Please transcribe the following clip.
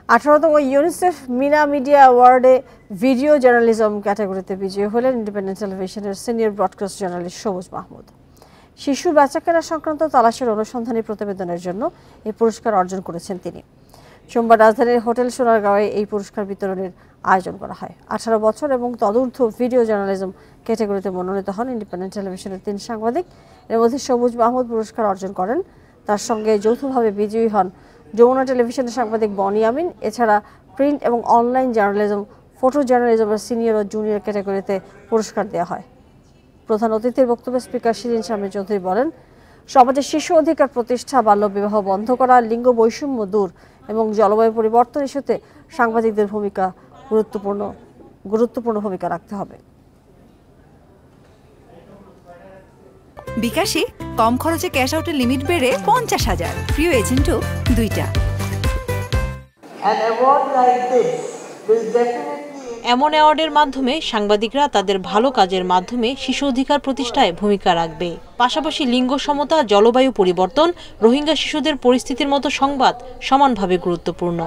18তম UNICEF Meena media অ্যাওয়ার্ডে video journalism ক্যাটাগরিতে বিজয়ী হলেন ইন্ডিপেন্ডেন্ট টেলিভিশনের সিনিয়র ব্রডকাস্ট জার্নালিস্ট সবুজ মাহমুদ। শিশু বেচাকেনা সংক্রান্ত তালাশের অনুসন্ধানী প্রতিবেদনের জন্য এই পুরস্কার অর্জন করেছেন তিনি। সোমবার রাজধানীর হোটেল সোনারগাঁওয়ে এই পুরস্কার বিতরণের আয়োজন করা হয়। 18 বছর এবং তদূর্ধ্ব ভিডিও জার্নালিজম ক্যাটাগরিতে মনোনীত হন ইন্ডিপেন্ডেন্ট টেলিভিশনের 3 সাংবাদিক। এর মধ্যে সবুজ মাহমুদ পুরস্কার অর্জন করেন। তার সঙ্গে যৌথভাবে বিজয়ী হন যমুনা টেলিভিশনের সাংবাদিক বনি আমিন। এছাড়া প্রিন্ট এবং অনলাইন জার্নালিজম, ফটো জার্নালিজমের সিনিয়র ও জুনিয়র ক্যাটাগরিতে পুরস্কার দেওয়া হয়। প্রধান অতিথির বক্তব্যে স্পিকার শিরিন শারমিন চৌধুরী বলেন, সমাজে শিশু অধিকার প্রতিষ্ঠা, বাল্যবিবাহ বন্ধ করা, লিঙ্গ বৈষম্য দূর এবং জলবায়ু পরিবর্তন ইস্যুতে সাংবাদিকদের ভূমিকা গুরুত্বপূর্ণ ভূমিকা রাখতে হবে। বিকাশে কম খরচে ক্যাশ আউটের লিমিট বেড়ে 50,000, প্রিয় এজেন্টও 2টা। এমন অ্যাওয়ার্ডের মাধ্যমে সাংবাদিকরা তাদের ভালো কাজের মাধ্যমে শিশু অধিকার প্রতিষ্ঠায় ভূমিকা রাখবে। পাশাপাশি লিঙ্গ সমতা, জলবায়ু পরিবর্তন, রোহিঙ্গা শিশুদের পরিস্থিতির মতো সংবাদ সমানভাবে গুরুত্বপূর্ণ।